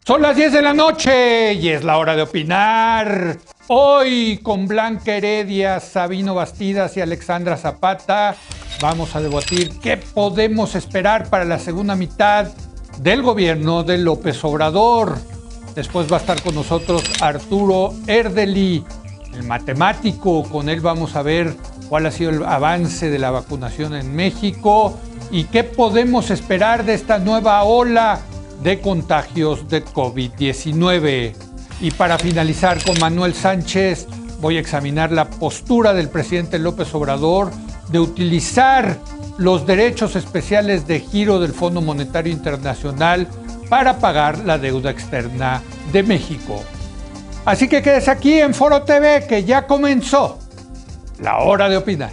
Son las 10 de la noche y es la hora de opinar. Hoy con Blanca Heredia, Sabino Bastidas y Alexandra Zapata vamos a debatir qué podemos esperar para la segunda mitad del gobierno de López Obrador. Después va a estar con nosotros Arturo Erdely, el matemático. Con él vamos a ver cuál ha sido el avance de la vacunación en México y qué podemos esperar de esta nueva ola de contagios de COVID-19. Y para finalizar con Manuel Sánchez, voy a examinar la postura del presidente López Obrador de utilizar los derechos especiales de giro del Fondo Monetario Internacional para pagar la deuda externa de México. Así que quédese aquí en Foro TV, que ya comenzó la hora de opinar.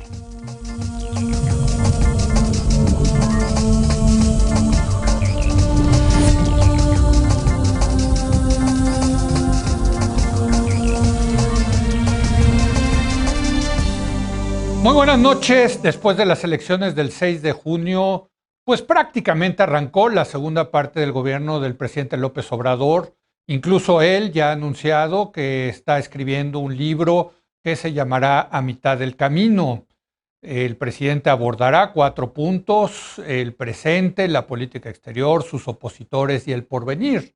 Muy buenas noches. Después de las elecciones del 6 de junio, pues prácticamente arrancó la segunda parte del gobierno del presidente López Obrador. Incluso él ya ha anunciado que está escribiendo un libro que se llamará A Mitad del Camino. El presidente abordará 4 puntos: el presente, la política exterior, sus opositores y el porvenir.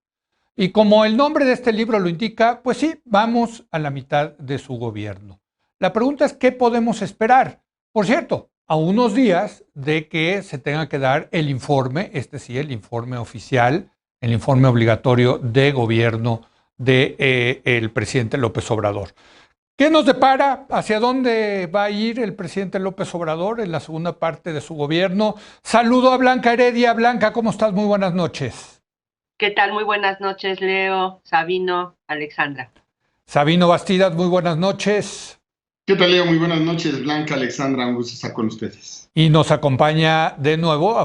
Y como el nombre de este libro lo indica, pues sí, vamos a la mitad de su gobierno. La pregunta es, ¿qué podemos esperar? Por cierto, a unos días de que se tenga que dar el informe, el informe oficial, el informe obligatorio de gobierno del presidente López Obrador. ¿Qué nos depara? ¿Hacia dónde va a ir el presidente López Obrador en la segunda parte de su gobierno? Saludo a Blanca Heredia. Blanca, ¿cómo estás? Muy buenas noches. ¿Qué tal? Muy buenas noches, Leo, Sabino, Alexandra. Sabino Bastidas, muy buenas noches. ¿Qué tal, Leo? Muy buenas noches, Blanca, Alexandra, un gusto estar con ustedes. Y nos acompaña de nuevo,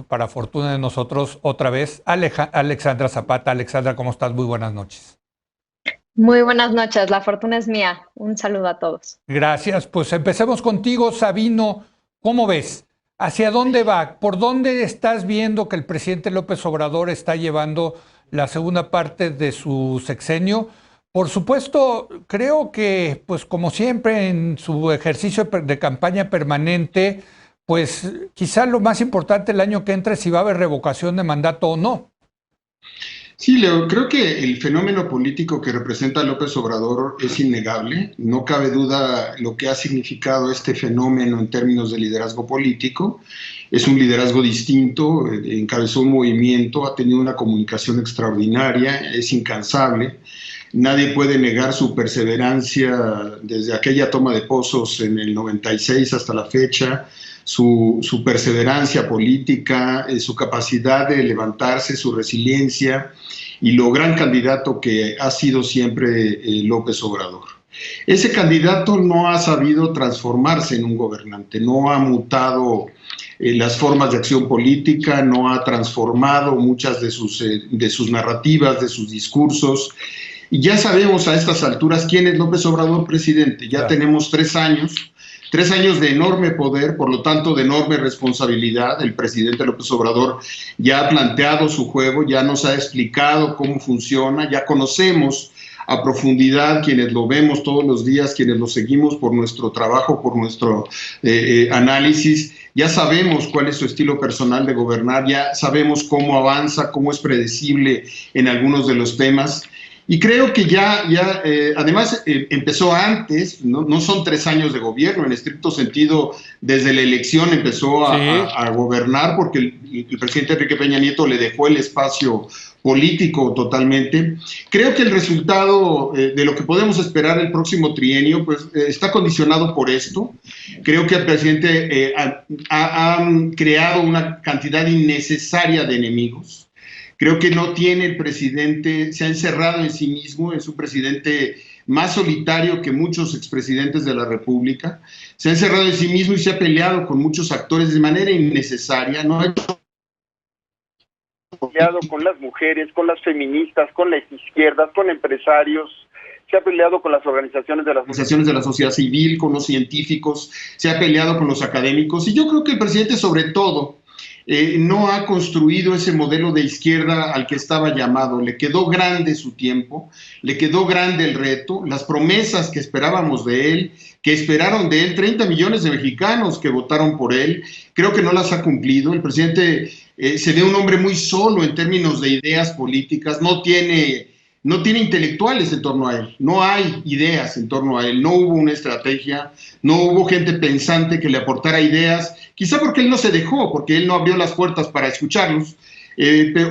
para fortuna de nosotros, otra vez, Alexandra Zapata. Alexandra, ¿cómo estás? Muy buenas noches. Muy buenas noches, la fortuna es mía. Un saludo a todos. Gracias, pues empecemos contigo, Sabino. ¿Cómo ves? ¿Hacia dónde va? ¿Por dónde estás viendo que el presidente López Obrador está llevando la segunda parte de su sexenio? Por supuesto, creo que, pues como siempre en su ejercicio de campaña permanente, pues quizá lo más importante el año que entra es si va a haber revocación de mandato o no. Sí, Leo, creo que el fenómeno político que representa López Obrador es innegable. No cabe duda lo que ha significado este fenómeno en términos de liderazgo político. Es un liderazgo distinto, encabezó un movimiento, ha tenido una comunicación extraordinaria, es incansable. Nadie puede negar su perseverancia desde aquella toma de Pozos en el 96 hasta la fecha, su perseverancia política, su capacidad de levantarse, su resiliencia y lo gran candidato que ha sido siempre López Obrador. Ese candidato no ha sabido transformarse en un gobernante, no ha mutado las formas de acción política, no ha transformado muchas de sus narrativas, de sus discursos. Y ya sabemos a estas alturas quién es López Obrador presidente. Ya tenemos 3 años de enorme poder, por lo tanto de enorme responsabilidad. El presidente López Obrador ya ha planteado su juego, ya nos ha explicado cómo funciona, ya conocemos a profundidad quienes lo vemos todos los días, quienes lo seguimos por nuestro trabajo, por nuestro análisis. Ya sabemos cuál es su estilo personal de gobernar, ya sabemos cómo avanza, cómo es predecible en algunos de los temas. Y creo que además empezó antes, no son 3 años de gobierno, en estricto sentido, desde la elección empezó a gobernar porque el presidente Enrique Peña Nieto le dejó el espacio político totalmente. Creo que el resultado de lo que podemos esperar el próximo trienio pues, está condicionado por esto. Creo que el presidente ha creado una cantidad innecesaria de enemigos. Creo que no tiene el presidente, se ha encerrado en sí mismo, es un presidente más solitario que muchos expresidentes de la República. Se ha encerrado en sí mismo y se ha peleado con muchos actores de manera innecesaria. No ha peleado con las mujeres, con las feministas, con las izquierdas, con empresarios. Se ha peleado con las organizaciones de la sociedad civil, con los científicos, se ha peleado con los académicos. Y yo creo que el presidente, sobre todo, no ha construido ese modelo de izquierda al que estaba llamado. Le quedó grande su tiempo, le quedó grande el reto, las promesas que esperábamos de él, que esperaron de él 30 millones de mexicanos que votaron por él, creo que no las ha cumplido. El presidente se ve un hombre muy solo en términos de ideas políticas, no tiene intelectuales en torno a él, no hay ideas en torno a él, no hubo una estrategia, no hubo gente pensante que le aportara ideas, quizá porque él no se dejó, porque él no abrió las puertas para escucharlos,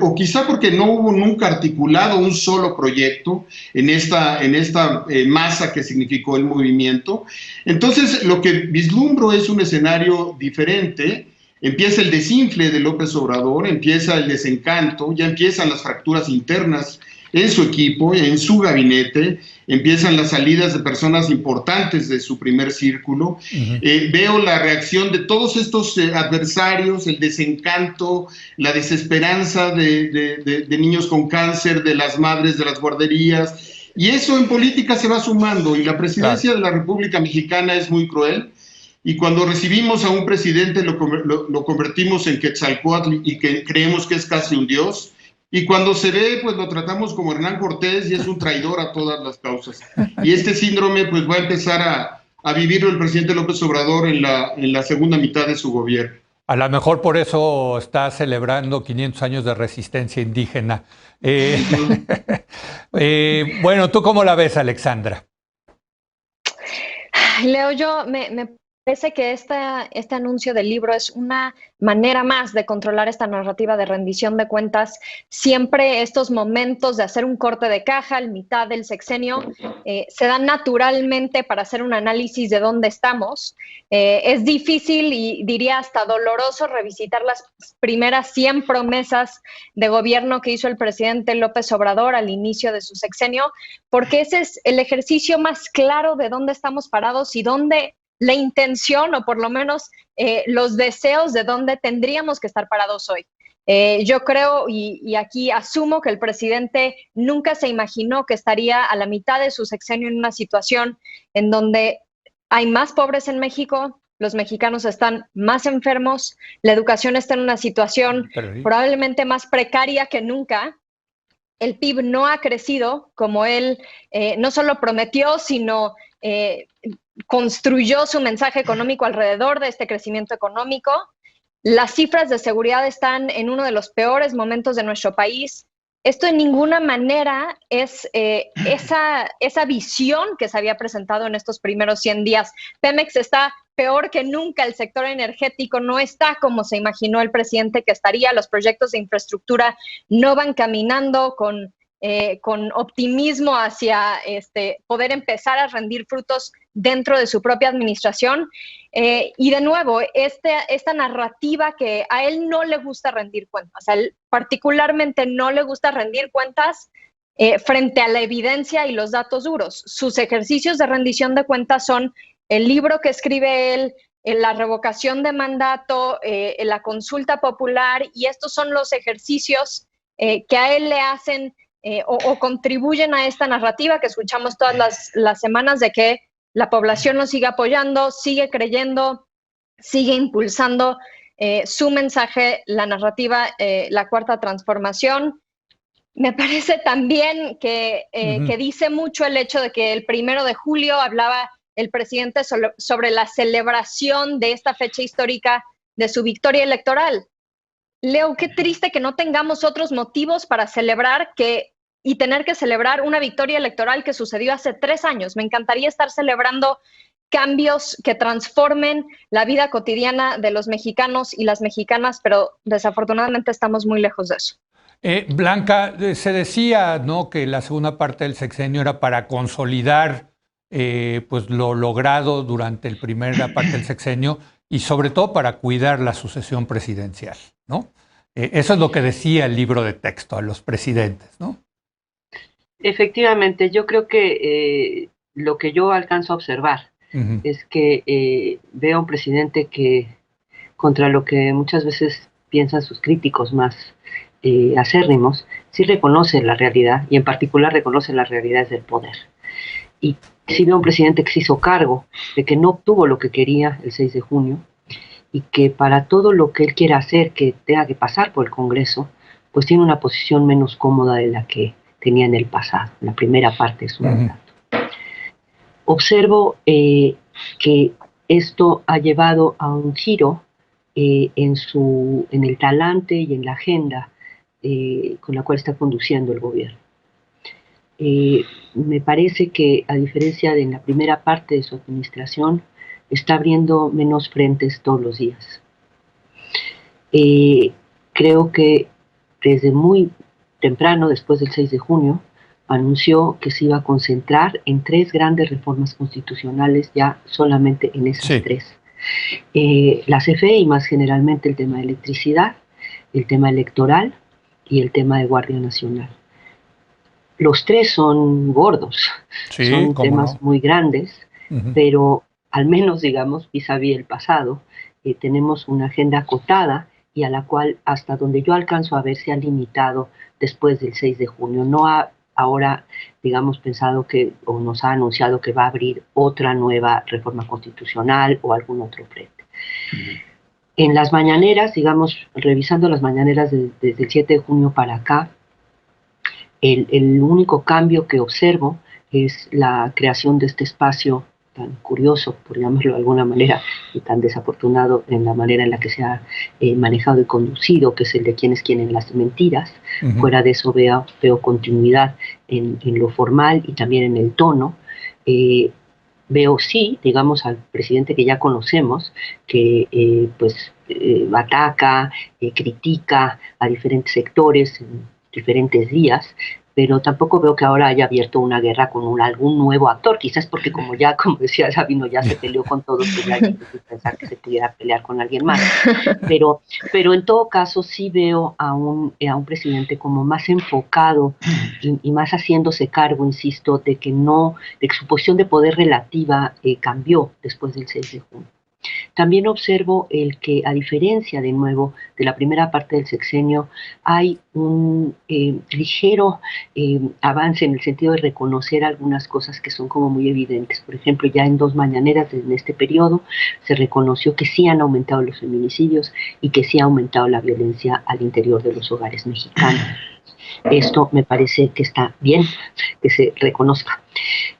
o quizá porque no hubo nunca articulado un solo proyecto en esta masa que significó el movimiento. Entonces, lo que vislumbro es un escenario diferente. Empieza el desinfle de López Obrador, empieza el desencanto, ya empiezan las fracturas internas en su equipo, en su gabinete, empiezan las salidas de personas importantes de su primer círculo. Veo la reacción de todos estos adversarios, el desencanto, la desesperanza de niños con cáncer, de las madres de las guarderías, y eso en política se va sumando, y la presidencia de la República Mexicana es muy cruel. Y cuando recibimos a un presidente lo convertimos en Quetzalcóatl y que creemos que es casi un dios. Y cuando se ve, pues lo tratamos como Hernán Cortés y es un traidor a todas las causas. Y este síndrome pues va a empezar a vivirlo el presidente López Obrador en la segunda mitad de su gobierno. A lo mejor por eso está celebrando 500 años de resistencia indígena. Bueno, ¿tú cómo la ves, Alexandra? Leo, yo me parece que este anuncio del libro es una manera más de controlar esta narrativa de rendición de cuentas. Siempre estos momentos de hacer un corte de caja al mitad del sexenio se dan naturalmente para hacer un análisis de dónde estamos. Es difícil y diría hasta doloroso revisitar las primeras 100 promesas de gobierno que hizo el presidente López Obrador al inicio de su sexenio, porque ese es el ejercicio más claro de dónde estamos parados y dónde la intención, o por lo menos los deseos de dónde tendríamos que estar parados hoy. Yo creo, y aquí asumo, que el presidente nunca se imaginó que estaría a la mitad de su sexenio en una situación en donde hay más pobres en México, los mexicanos están más enfermos, la educación está en una situación probablemente más precaria que nunca. El PIB no ha crecido como él no solo prometió, sino construyó su mensaje económico alrededor de este crecimiento económico. Las cifras de seguridad están en uno de los peores momentos de nuestro país. Esto en ninguna manera es esa visión que se había presentado en estos primeros 100 días. Pemex está peor que nunca, el sector energético no está como se imaginó el presidente que estaría, los proyectos de infraestructura no van caminando con optimismo hacia poder empezar a rendir frutos dentro de su propia administración. Y de nuevo, esta narrativa que a él no le gusta rendir cuentas, a él particularmente no le gusta rendir cuentas frente a la evidencia y los datos duros. Sus ejercicios de rendición de cuentas son el libro que escribe él, la revocación de mandato, la consulta popular, y estos son los ejercicios que a él le hacen o contribuyen a esta narrativa que escuchamos todas las semanas de que la población nos sigue apoyando, sigue creyendo, sigue impulsando su mensaje, la narrativa, la cuarta transformación. Me parece también que dice mucho el hecho de que el 1 de julio hablaba el presidente sobre la celebración de esta fecha histórica de su victoria electoral. Leo, qué triste que no tengamos otros motivos para celebrar y tener que celebrar una victoria electoral que sucedió hace 3 años. Me encantaría estar celebrando cambios que transformen la vida cotidiana de los mexicanos y las mexicanas, pero desafortunadamente estamos muy lejos de eso. Blanca, se decía, ¿no?, que la segunda parte del sexenio era para consolidar pues lo logrado durante la primera parte del sexenio y sobre todo para cuidar la sucesión presidencial, ¿no? Eso es lo que decía el libro de texto a los presidentes, ¿no? Efectivamente, yo creo que lo que yo alcanzo a observar es que veo a un presidente que, contra lo que muchas veces piensan sus críticos más acérrimos, sí reconoce la realidad, y en particular reconoce las realidades del poder. Y sí veo a un presidente que se hizo cargo de que no obtuvo lo que quería el 6 de junio y que para todo lo que él quiera hacer, que tenga que pasar por el Congreso, pues tiene una posición menos cómoda de la que tenía en el pasado, en la primera parte de su mandato. Observo que esto ha llevado a un giro en el talante y en la agenda con la cual está conduciendo el gobierno. Me parece que, a diferencia de en la primera parte de su administración, está abriendo menos frentes todos los días. Creo que desde muy temprano, después del 6 de junio, anunció que se iba a concentrar en 3 grandes reformas constitucionales, ya solamente en esas 3. La CFE y más generalmente el tema de electricidad, el tema electoral y el tema de Guardia Nacional. Los 3 son gordos, son temas muy grandes, pero al menos, digamos, vis-a-vis el pasado, tenemos una agenda acotada y a la cual, hasta donde yo alcanzo a ver, se ha limitado después del 6 de junio. No ha ahora, digamos, pensado que, o nos ha anunciado que va a abrir otra nueva reforma constitucional o algún otro frente. En las mañaneras, digamos, revisando las mañaneras desde el 7 de junio para acá, el único cambio que observo es la creación de este espacio tan curioso, por llamarlo de alguna manera, y tan desafortunado en la manera en la que se ha manejado y conducido, que es el de quienes quieren las mentiras. Fuera de eso veo continuidad en lo formal y también en el tono. Veo, sí, digamos, al presidente que ya conocemos, que ataca, critica a diferentes sectores en diferentes días, pero tampoco veo que ahora haya abierto una guerra con algún nuevo actor, quizás porque como decía Sabino, ya se peleó con todos, pues ya hay que pensar que se pudiera pelear con alguien más. Pero en todo caso sí veo a un presidente como más enfocado y más haciéndose cargo, insisto, de que su posición de poder relativa cambió después del 6 de junio. También observo el que, a diferencia, de nuevo, de la primera parte del sexenio, hay un ligero avance en el sentido de reconocer algunas cosas que son como muy evidentes. Por ejemplo, ya en 2 mañaneras en este periodo se reconoció que sí han aumentado los feminicidios y que sí ha aumentado la violencia al interior de los hogares mexicanos. Esto me parece que está bien, que se reconozca.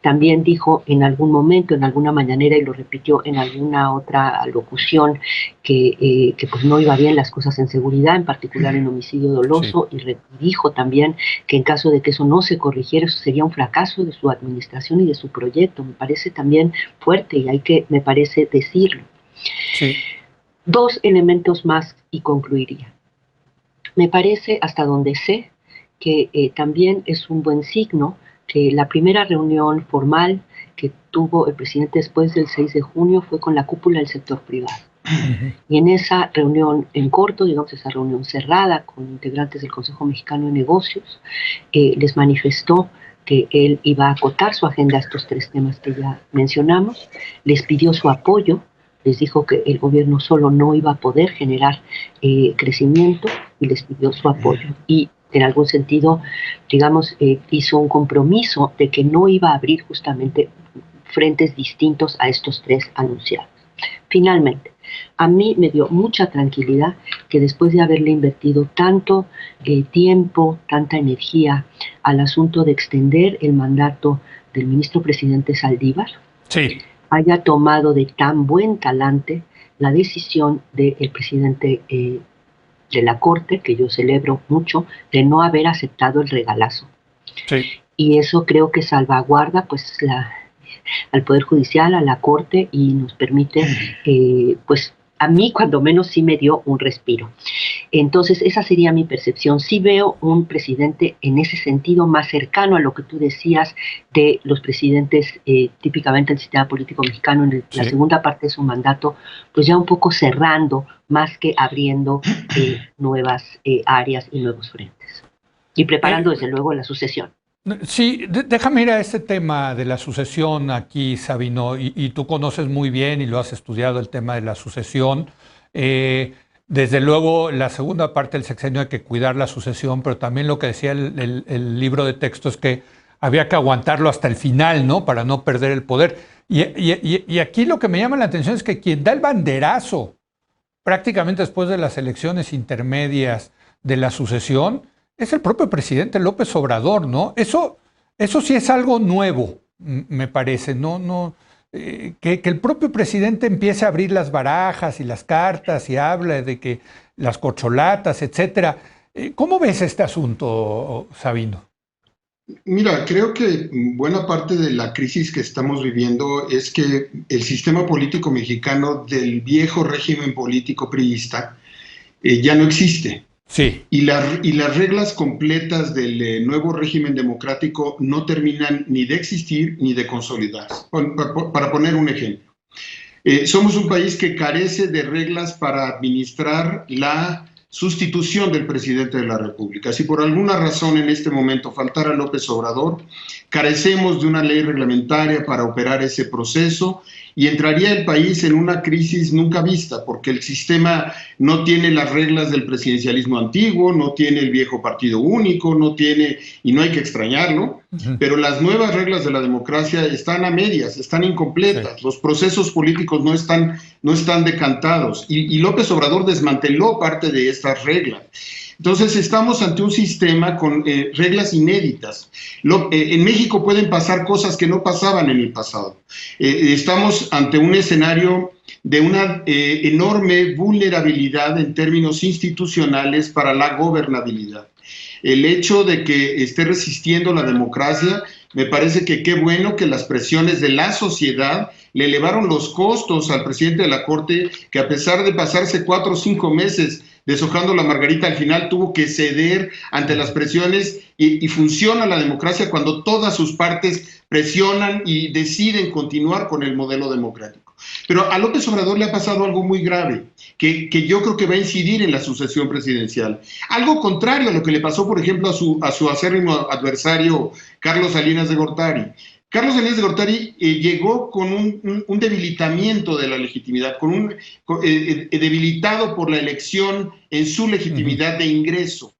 También dijo en algún momento, en alguna mañanera, y lo repitió en alguna otra locución, que pues no iba bien las cosas en seguridad, en particular en homicidio doloso, y dijo también que en caso de que eso no se corrigiera, eso sería un fracaso de su administración y de su proyecto. Me parece también fuerte y hay que, me parece, decirlo. 2 elementos más y concluiría. Me parece, hasta donde sé, que también es un buen signo que la primera reunión formal que tuvo el presidente después del 6 de junio fue con la cúpula del sector privado. Y en esa reunión en corto, digamos, esa reunión cerrada con integrantes del Consejo Mexicano de Negocios, les manifestó que él iba a acotar su agenda a estos 3 temas que ya mencionamos, les pidió su apoyo, les dijo que el gobierno solo no iba a poder generar crecimiento y les pidió su apoyo. Y en algún sentido, digamos, hizo un compromiso de que no iba a abrir justamente frentes distintos a estos 3 anunciados. Finalmente, a mí me dio mucha tranquilidad que después de haberle invertido tanto tiempo, tanta energía al asunto de extender el mandato del ministro presidente Saldívar, haya tomado de tan buen talante la decisión del presidente de la Corte, que yo celebro mucho, de no haber aceptado el regalazo. Y eso creo que salvaguarda pues al Poder Judicial, a la Corte, y nos permite, pues a mí cuando menos sí me dio un respiro. Entonces esa sería mi percepción. Sí veo un presidente en ese sentido más cercano a lo que tú decías de los presidentes típicamente del sistema político mexicano en la segunda parte de su mandato, pues ya un poco cerrando más que abriendo nuevas áreas y nuevos frentes. Y preparando desde luego la sucesión. Sí, déjame ir a este tema de la sucesión aquí, Sabino, y tú conoces muy bien y lo has estudiado, el tema de la sucesión. Desde luego, la segunda parte del sexenio hay que cuidar la sucesión, pero también lo que decía el libro de texto es que había que aguantarlo hasta el final, ¿no? Para no perder el poder. Y aquí lo que me llama la atención es que quien da el banderazo prácticamente después de las elecciones intermedias de la sucesión, es el propio presidente López Obrador, ¿no? Eso sí es algo nuevo, me parece, que el propio presidente empiece a abrir las barajas y las cartas y habla de que las corcholatas, etcétera. ¿Cómo ves este asunto, Sabino? Mira, creo que buena parte de la crisis que estamos viviendo es que el sistema político mexicano del viejo régimen político priista ya no existe. Sí. Y las reglas completas del nuevo régimen democrático no terminan ni de existir ni de consolidarse. Para poner un ejemplo, somos un país que carece de reglas para administrar la sustitución del presidente de la República. Si por alguna razón en este momento faltara López Obrador, carecemos de una ley reglamentaria para operar ese proceso y entraría el país en una crisis nunca vista, porque el sistema no tiene las reglas del presidencialismo antiguo, no tiene el viejo partido único, no tiene, y no hay que extrañarlo, pero las nuevas reglas de la democracia están a medias, están incompletas, sí. Los procesos políticos no están decantados, y López Obrador desmanteló parte de estas reglas. Entonces estamos ante un sistema con reglas inéditas. En México pueden pasar cosas que no pasaban en el pasado. Estamos ante un escenario de una enorme vulnerabilidad en términos institucionales para la gobernabilidad. El hecho de que esté resistiendo la democracia, me parece que qué bueno que las presiones de la sociedad le elevaron los costos al presidente de la Corte, que a pesar de pasarse 4 o 5 meses deshojando la margarita, al final tuvo que ceder ante las presiones y funciona la democracia cuando todas sus partes presionan y deciden continuar con el modelo democrático. Pero a López Obrador le ha pasado algo muy grave, que yo creo que va a incidir en la sucesión presidencial. Algo contrario a lo que le pasó, por ejemplo, a su acérrimo adversario Carlos Salinas de Gortari. Carlos Salinas de Gortari llegó con un debilitamiento de la legitimidad, debilitado por la elección en su legitimidad de ingreso,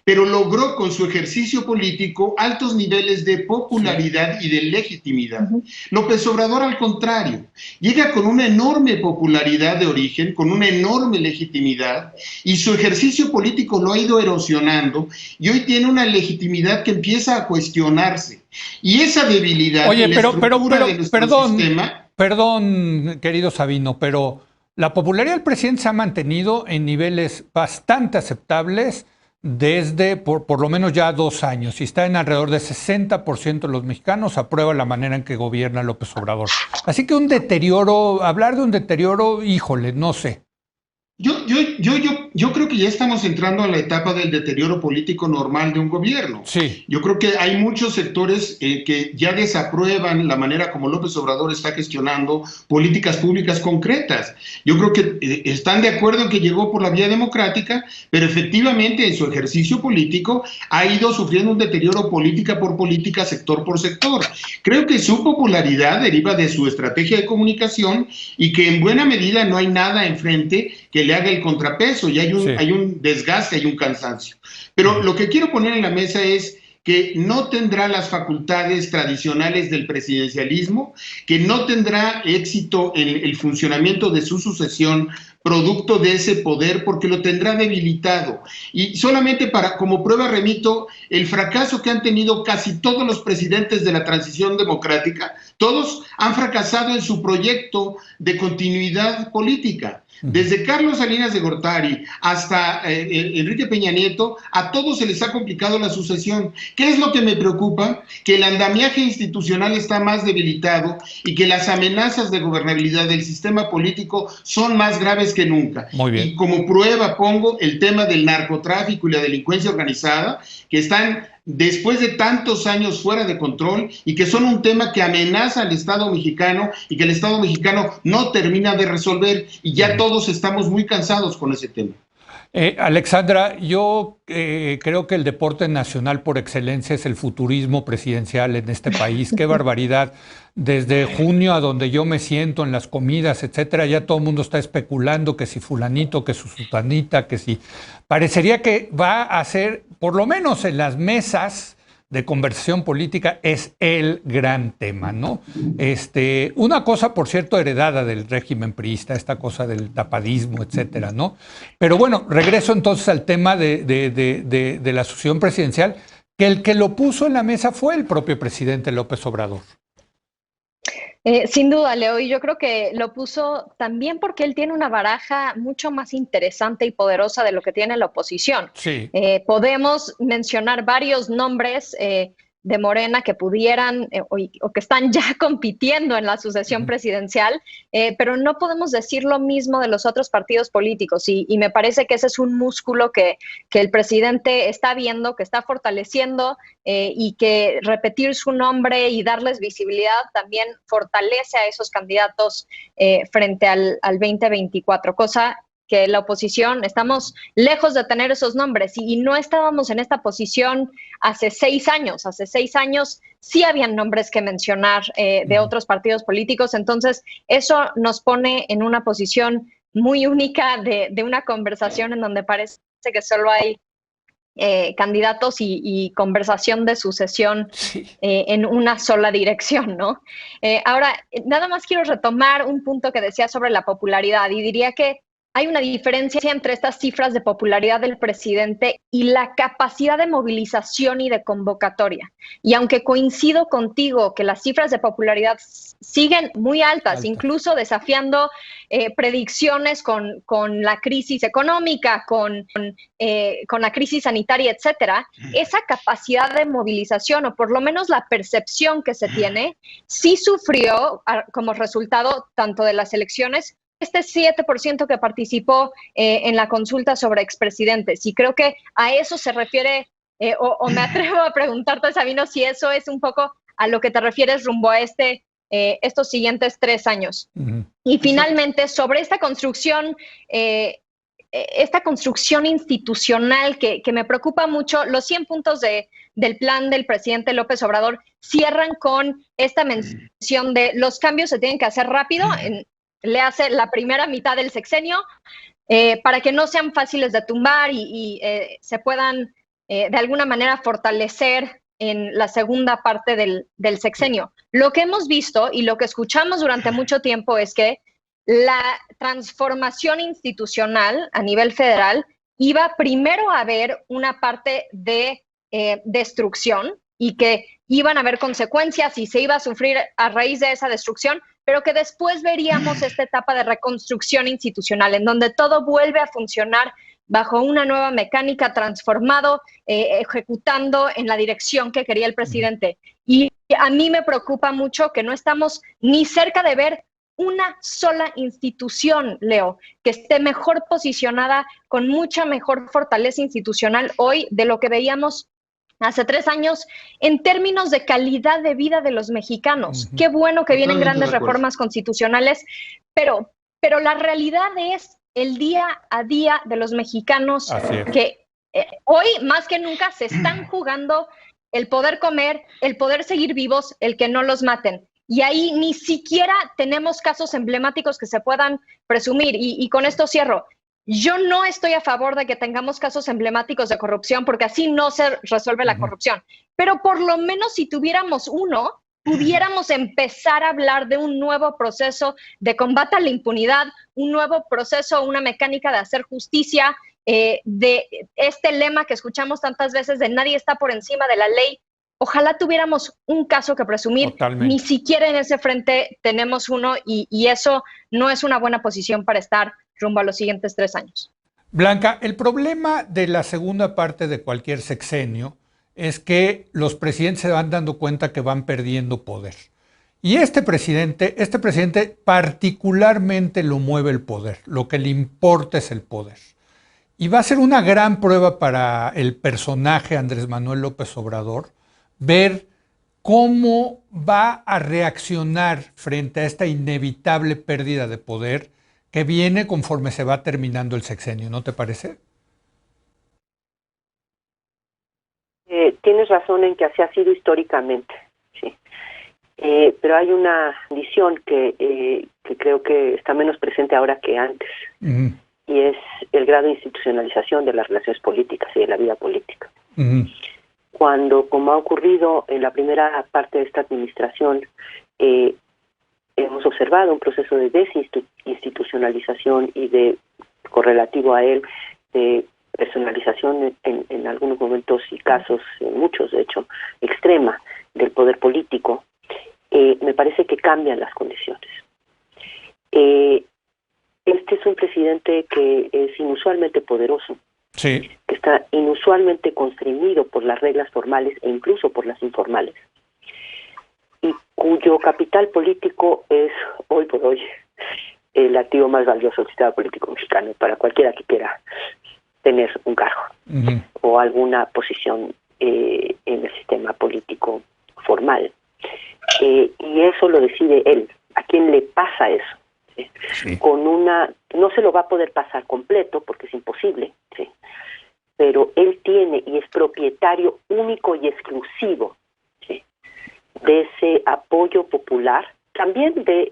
pero logró con su ejercicio político altos niveles de popularidad y de legitimidad. López Obrador, al contrario, llega con una enorme popularidad de origen, con una enorme legitimidad, y su ejercicio político lo ha ido erosionando, y hoy tiene una legitimidad que empieza a cuestionarse. Y esa debilidad en la estructura de nuestro sistema... Perdón, querido Sabino, pero la popularidad del presidente se ha mantenido en niveles bastante aceptables desde por lo menos ya 2 años, y está en alrededor de 60% de los mexicanos aprueba la manera en que gobierna López Obrador. Así que hablar de un deterioro, híjole, no sé. Yo creo que ya estamos entrando a la etapa del deterioro político normal de un gobierno. Sí. Yo creo que hay muchos sectores que ya desaprueban la manera como López Obrador está gestionando políticas públicas concretas. Yo creo que están de acuerdo en que llegó por la vía democrática, pero efectivamente en su ejercicio político ha ido sufriendo un deterioro política por política, sector por sector. Creo que su popularidad deriva de su estrategia de comunicación y que en buena medida no hay nada enfrente que le haga el contrapeso, y hay un desgaste, hay un cansancio. Pero lo que quiero poner en la mesa es que no tendrá las facultades tradicionales del presidencialismo, que no tendrá éxito en el funcionamiento de su sucesión producto de ese poder, porque lo tendrá debilitado. Y solamente como prueba remito el fracaso que han tenido casi todos los presidentes de la transición democrática. Todos han fracasado en su proyecto de continuidad política. Desde Carlos Salinas de Gortari hasta Enrique Peña Nieto, a todos se les ha complicado la sucesión. ¿Qué es lo que me preocupa? Que el andamiaje institucional está más debilitado y que las amenazas de gobernabilidad del sistema político son más graves que nunca. Muy bien. Y como prueba pongo el tema del narcotráfico y la delincuencia organizada, que están después de tantos años fuera de control y que son un tema que amenaza al Estado mexicano y que el Estado mexicano no termina de resolver, y ya todos estamos muy cansados con ese tema. Alexandra, yo creo que el deporte nacional por excelencia es el futurismo presidencial en este país. Qué barbaridad. Desde junio, a donde yo me siento en las comidas, etcétera, ya todo el mundo está especulando que si fulanito, que su sutanita, que si... Parecería que va a ser, por lo menos en las mesas de conversación política es el gran tema, ¿no? Una cosa, por cierto, heredada del régimen priista, esta cosa del tapadismo, etcétera, ¿no? Pero bueno, regreso entonces al tema de la sucesión presidencial, que el que lo puso en la mesa fue el propio presidente López Obrador. Sin duda, Leo, y yo creo que lo puso también porque él tiene una baraja mucho más interesante y poderosa de lo que tiene la oposición. Sí. Podemos mencionar varios nombres de Morena que pudieran o que están ya compitiendo en la sucesión presidencial, pero no podemos decir lo mismo de los otros partidos políticos y me parece que ese es un músculo que el presidente está viendo, que está fortaleciendo y que repetir su nombre y darles visibilidad también fortalece a esos candidatos frente al 2024, cosa que la oposición estamos lejos de tener esos nombres y no estábamos en esta posición hace 6 años. Hace 6 años sí habían nombres que mencionar de otros partidos políticos, entonces eso nos pone en una posición muy única de una conversación en donde parece que solo hay candidatos y conversación de sucesión en una sola dirección, ¿no? Ahora, nada más quiero retomar un punto que decía sobre la popularidad y diría que hay una diferencia entre estas cifras de popularidad del presidente y la capacidad de movilización y de convocatoria. Y aunque coincido contigo que las cifras de popularidad siguen muy altas, incluso desafiando predicciones con la crisis económica, con la crisis sanitaria, etcétera, esa capacidad de movilización, o por lo menos la percepción que se tiene, sí sufrió como resultado tanto de las elecciones, este 7% que participó en la consulta sobre expresidentes. Y creo que a eso se refiere, o me atrevo a preguntarte, Sabino, si eso es un poco a lo que te refieres rumbo a estos siguientes 3 años. Y finalmente, sobre esta construcción institucional que me preocupa mucho, los 100 puntos del plan del presidente López Obrador cierran con esta mención de los cambios se tienen que hacer rápido, le hace la primera mitad del sexenio, para que no sean fáciles de tumbar y se puedan de alguna manera fortalecer en la segunda parte del sexenio. Lo que hemos visto y lo que escuchamos durante mucho tiempo es que la transformación institucional a nivel federal iba primero a haber una parte de destrucción y que iban a haber consecuencias y se iba a sufrir a raíz de esa destrucción, pero que después veríamos esta etapa de reconstrucción institucional en donde todo vuelve a funcionar bajo una nueva mecánica, transformado, ejecutando en la dirección que quería el presidente. Y a mí me preocupa mucho que no estamos ni cerca de ver una sola institución, Leo, que esté mejor posicionada, con mucha mejor fortaleza institucional hoy de lo que veíamos hace 3 años en términos de calidad de vida de los mexicanos. Qué bueno que vienen grandes reformas constitucionales, pero la realidad es el día a día de los mexicanos que hoy más que nunca se están jugando el poder comer, el poder seguir vivos, el que no los maten. Y ahí ni siquiera tenemos casos emblemáticos que se puedan presumir. Y con esto cierro. Yo no estoy a favor de que tengamos casos emblemáticos de corrupción porque así no se resuelve la corrupción. Pero por lo menos si tuviéramos uno, pudiéramos empezar a hablar de un nuevo proceso de combate a la impunidad, un nuevo proceso, una mecánica de hacer justicia, de este lema que escuchamos tantas veces de nadie está por encima de la ley. Ojalá tuviéramos un caso que presumir. Totalmente. Ni siquiera en ese frente tenemos uno y eso no es una buena posición para estar rumbo a los siguientes 3 años. Blanca, el problema de la segunda parte de cualquier sexenio es que los presidentes se van dando cuenta que van perdiendo poder. Y este presidente particularmente lo mueve el poder. Lo que le importa es el poder. Y va a ser una gran prueba para el personaje Andrés Manuel López Obrador ver cómo va a reaccionar frente a esta inevitable pérdida de poder que viene conforme se va terminando el sexenio, ¿no te parece? Tienes razón en que así ha sido históricamente, sí. Pero hay una condición que creo que está menos presente ahora que antes, y es el grado de institucionalización de las relaciones políticas y de la vida política. cuando, como ha ocurrido en la primera parte de esta administración, hemos observado un proceso de desinstitucionalización y de correlativo a él, de personalización en algunos momentos y casos, en muchos de hecho, extrema del poder político, me parece que cambian las condiciones. Este es un presidente que es inusualmente poderoso, sí, que está inusualmente constreñido por las reglas formales e incluso por las informales, y cuyo capital político es, hoy por hoy, el activo más valioso del sistema político mexicano para cualquiera que quiera tener un cargo o alguna posición en el sistema político formal. Y eso lo decide él. ¿A quién le pasa eso? ¿Sí? Sí. No se lo va a poder pasar completo porque es imposible, ¿sí? Pero él tiene y es propietario único y exclusivo, ¿sí?, de ese apoyo popular, también de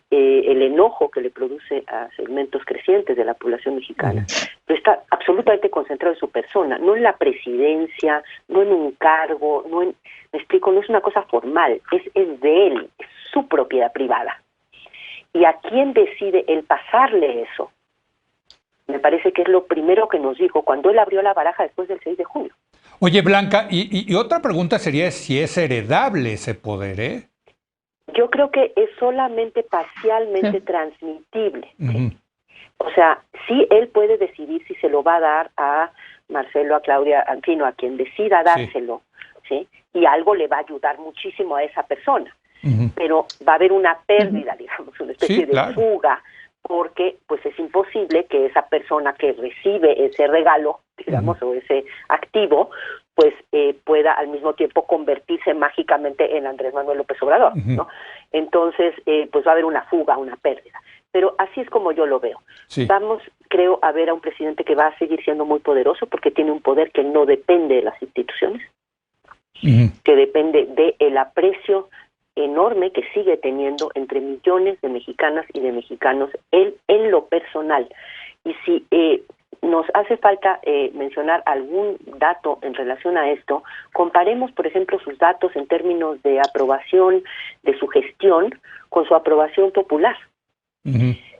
el enojo que le produce a segmentos crecientes de la población mexicana, pero está absolutamente concentrado en su persona, no en la presidencia, no en un cargo, me explico, no es una cosa formal, es de él, es su propiedad privada. ¿Y a quién decide él pasarle eso? Me parece que es lo primero que nos dijo cuando él abrió la baraja después del 6 de junio. Oye, Blanca, y otra pregunta sería si es heredable ese poder, ¿eh? Yo creo que es solamente parcialmente transmitible. ¿Sí? O sea, sí él puede decidir si se lo va a dar a Marcelo, a Claudia, en fin, a quien decida dárselo, ¿sí? Y algo le va a ayudar muchísimo a esa persona. Pero va a haber una pérdida, digamos, una especie de fuga, porque pues es imposible que esa persona que recibe ese regalo, digamos, o ese activo, pues pueda al mismo tiempo convertirse mágicamente en Andrés Manuel López Obrador, ¿no? Entonces, pues va a haber una fuga, una pérdida. Pero así es como yo lo veo. Sí. Vamos, creo, a ver a un presidente que va a seguir siendo muy poderoso porque tiene un poder que no depende de las instituciones, que depende del aprecio enorme que sigue teniendo entre millones de mexicanas y de mexicanos él en lo personal. Y si nos hace falta mencionar algún dato en relación a esto, comparemos, por ejemplo, sus datos en términos de aprobación de su gestión con su aprobación popular,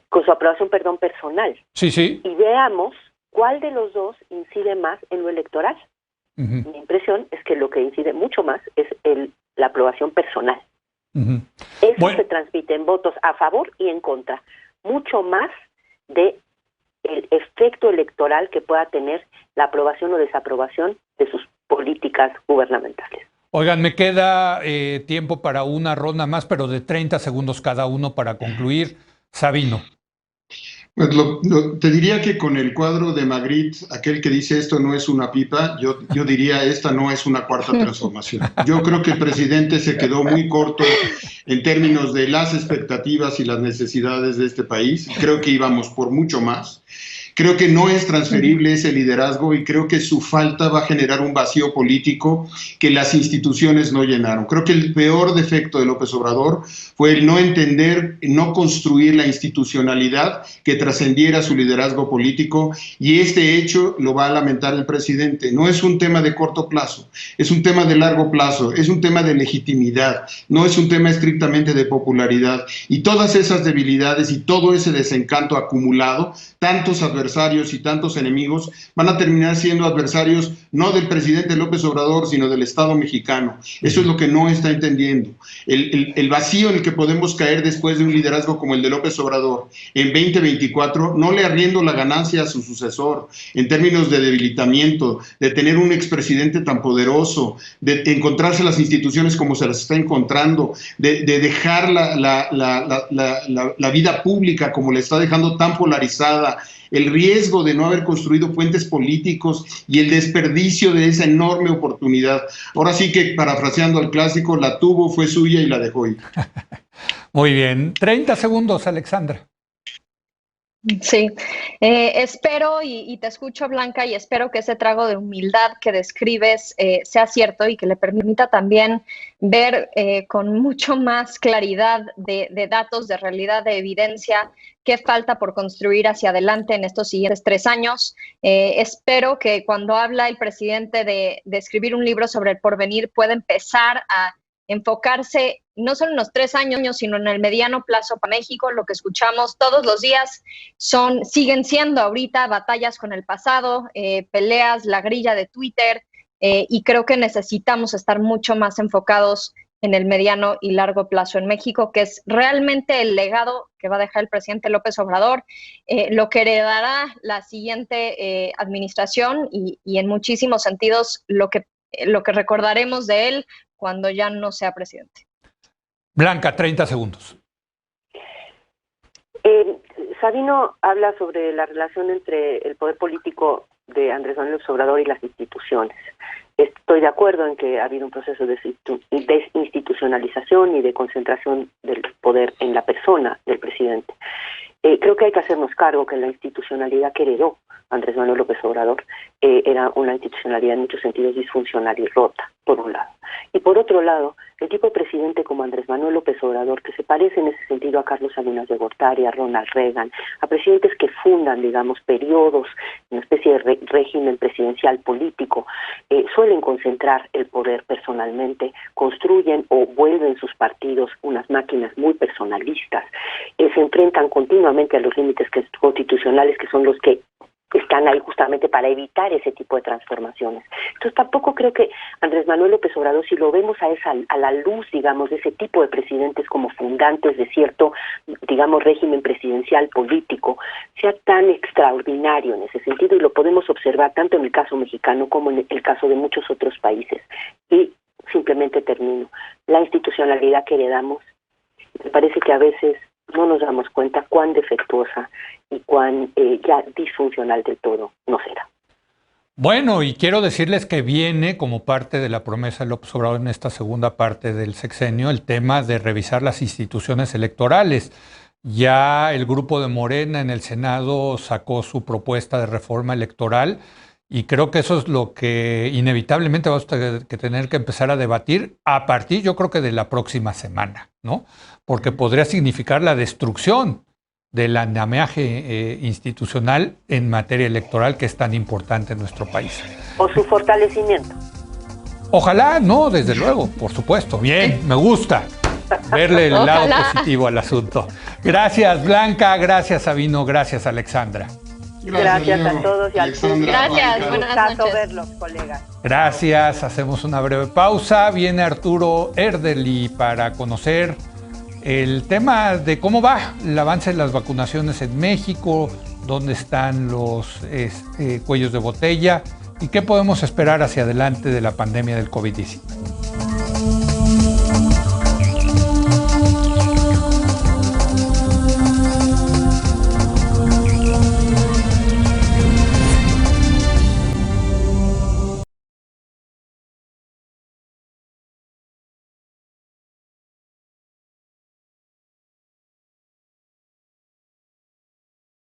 con su aprobación, personal. Sí, sí. Y veamos cuál de los dos incide más en lo electoral. Mi impresión es que lo que incide mucho más es la aprobación personal. Eso se transmite en votos a favor y en contra, mucho más de el efecto electoral que pueda tener la aprobación o desaprobación de sus políticas gubernamentales. Oigan, me queda tiempo para una ronda más, pero de 30 segundos cada uno para concluir. Sabino. Pues te diría que con el cuadro de Magritte, aquel que dice esto no es una pipa, yo diría esta no es una cuarta transformación. Yo creo que el presidente se quedó muy corto en términos de las expectativas y las necesidades de este país. Creo que íbamos por mucho más. Creo que no es transferible ese liderazgo y creo que su falta va a generar un vacío político que las instituciones no llenaron. Creo que el peor defecto de López Obrador fue el no entender, no construir la institucionalidad que trascendiera su liderazgo político, y este hecho lo va a lamentar el presidente. No es un tema de corto plazo, es un tema de largo plazo, es un tema de legitimidad, no es un tema estrictamente de popularidad. Y todas esas debilidades y todo ese desencanto acumulado, tantos adversarios y tantos enemigos, van a terminar siendo adversarios no del presidente López Obrador, sino del Estado mexicano. Eso es lo que no está entendiendo. El vacío en el que podemos caer después de un liderazgo como el de López Obrador en 2024, no le arriendo la ganancia a su sucesor en términos de debilitamiento, de tener un expresidente tan poderoso, de encontrarse las instituciones como se las está encontrando, de dejar la vida pública como la está dejando tan polarizada, el riesgo de no haber construido puentes políticos y el desperdicio de esa enorme oportunidad. Ahora sí que, parafraseando al clásico, la tuvo, fue suya y la dejó ir. Muy bien. 30 segundos, Alexandra. Sí, espero y te escucho, Blanca, y espero que ese trago de humildad que describes sea cierto y que le permita también ver con mucho más claridad de datos, de realidad, de evidencia, qué falta por construir hacia adelante en estos siguientes 3 años. Espero que cuando habla el presidente de escribir un libro sobre el porvenir pueda empezar a enfocarse no solo en los 3 años, sino en el mediano plazo para México. Lo que escuchamos todos los días siguen siendo ahorita batallas con el pasado, peleas, la grilla de Twitter, y creo que necesitamos estar mucho más enfocados en el mediano y largo plazo en México, que es realmente el legado que va a dejar el presidente López Obrador, lo que heredará la siguiente administración y en muchísimos sentidos lo que recordaremos de él cuando ya no sea presidente. Blanca, 30 segundos. Sabino habla sobre la relación entre el poder político de Andrés Manuel López Obrador y las instituciones. Estoy de acuerdo en que ha habido un proceso de desinstitucionalización y de concentración del poder en la persona del presidente. Creo que hay que hacernos cargo que la institucionalidad que heredó Andrés Manuel López Obrador era una institucionalidad en muchos sentidos disfuncional y rota, por un lado. Y por otro lado, el tipo de presidente como Andrés Manuel López Obrador, que se parece en ese sentido a Carlos Salinas de Gortari, a Ronald Reagan, a presidentes que fundan, digamos, periodos, una especie de régimen presidencial político, suelen concentrar el poder personalmente, construyen o vuelven sus partidos unas máquinas muy personalistas, se enfrentan continuamente a los límites constitucionales que son los que están ahí justamente para evitar ese tipo de transformaciones. Entonces tampoco creo que Andrés Manuel López Obrador, si lo vemos a la luz, digamos, de ese tipo de presidentes como fundantes de cierto, digamos, régimen presidencial político, sea tan extraordinario en ese sentido, y lo podemos observar tanto en el caso mexicano como en el caso de muchos otros países. Y simplemente termino. La institucionalidad que heredamos, me parece que a veces no nos damos cuenta cuán defectuosa y cuán ya disfuncional del todo no será. Bueno, y quiero decirles que viene como parte de la promesa de López Obrador en esta segunda parte del sexenio el tema de revisar las instituciones electorales. Ya el grupo de Morena en el Senado sacó su propuesta de reforma electoral y creo que eso es lo que inevitablemente vamos a tener que empezar a debatir a partir, yo creo que de la próxima semana, ¿no? Porque podría significar la destrucción del andamiaje institucional en materia electoral que es tan importante en nuestro país. O su fortalecimiento. Ojalá, no, desde luego, por supuesto. Bien, me gusta verle el lado positivo al asunto. Gracias, Blanca, gracias, Sabino, gracias, Alexandra. Gracias a todos y al público. Gracias, buenas noches. Verlos, colegas. Gracias, hacemos una breve pausa. Viene Arturo Erdely para conocer el tema de cómo va el avance de las vacunaciones en México, dónde están los cuellos de botella y qué podemos esperar hacia adelante de la pandemia del COVID-19.